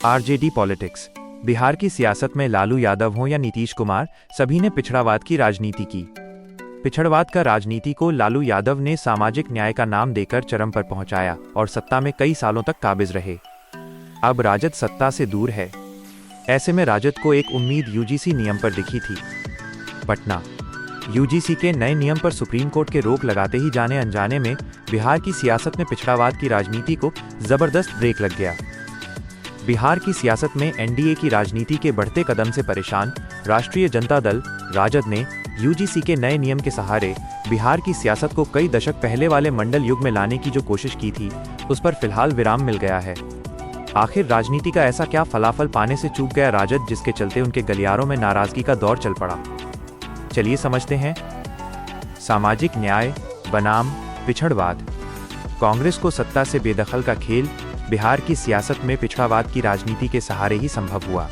RJD politics. Bihar की सियासत में लालू यादव हों या नीतीश कुमार, सभी ने पिछड़ावाद की राजनीति की। पिछड़वाद का राजनीति को लालू यादव ने सामाजिक न्याय का नाम देकर चरम पर पहुंचाया और सत्ता में कई सालों तक काबिज रहे। अब राजद सत्ता से दूर है। ऐसे में राजद को एक उम्मीद यूजीसी नियम पर दिखी थी। पटना। यूजीसी के नए नियम पर सुप्रीम कोर्ट के रोक लगाते ही जाने अनजाने में बिहार की सियासत में पिछड़ावाद की राजनीति को जबरदस्त ब्रेक लग गया। बिहार की सियासत में एनडीए की राजनीति के बढ़ते कदम से परेशान राष्ट्रीय जनता दल राजद ने यूजीसी के नए नियम के सहारे बिहार की सियासत को कई दशक पहले वाले मंडल युग में लाने की जो कोशिश की थी, उस पर फिलहाल विराम मिल गया है। आखिर राजनीति का ऐसा क्या फलाफल पाने से चूक गया राजद, जिसके चलते उनके गलियारों में नाराजगी का दौर चल पड़ा। चलिए समझते हैं। सामाजिक न्याय बनाम पिछड़वाद। कांग्रेस को सत्ता से बेदखल का खेल बिहार की सियासत में पिछड़ावाद की राजनीति के सहारे ही संभव हुआ।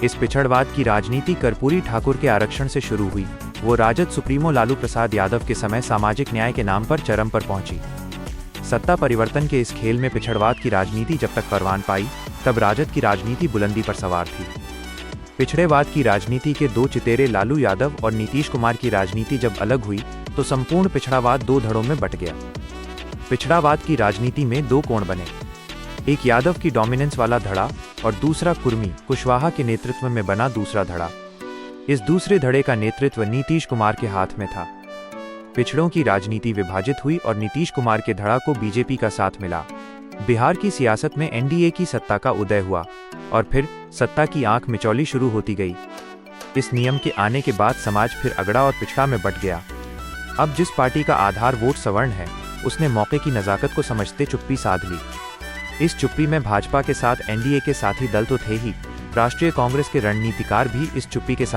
इस पिछड़वाद की राजनीति कर्पूरी ठाकुर के आरक्षण से शुरू हुई। वो राजद सुप्रीमो लालू प्रसाद यादव के समय सामाजिक न्याय के नाम पर चरम पर पहुंची। सत्ता परिवर्तन के इस खेल में पिछड़वाद की राजनीति जब तक परवान पाई, तब राजद की राजनीति बुलंदी पर सवार थी। पिछड़ेवाद की राजनीति के दो चितेरे लालू यादव और नीतीश कुमार की राजनीति जब अलग हुई, तो संपूर्ण पिछड़ावाद दो धड़ों में बंट गया। पिछड़ावाद की राजनीति में दो कोण बने, एक यादव की डोमिनेंस वाला धड़ा और दूसरा कुर्मी कुशवाहा के नेतृत्व में बना दूसरा धड़ा। इस दूसरे धड़े का नेतृत्व नीतीश कुमार के हाथ में था। पिछड़ों की राजनीति विभाजित हुई और नीतीश कुमार के धड़ा को बीजेपी का साथ मिला। बिहार की सियासत में एनडीए की सत्ता का उदय हुआ और फिर सत्ता की आंख मिचौली शुरू होती गई। इस नियम के आने के बाद समाज फिर अगड़ा और पिछड़ा में बंट गया। अब जिस पार्टी का आधार वोट सवर्ण है, उसने मौके की नजाकत को समझते चुप्पी साध ली। इस चुप्पी में भाजपा के साथ एनडीए के साथी दल तो थे ही, राष्ट्रीय कांग्रेस के रणनीतिकार भी इस चुप्पी के साथ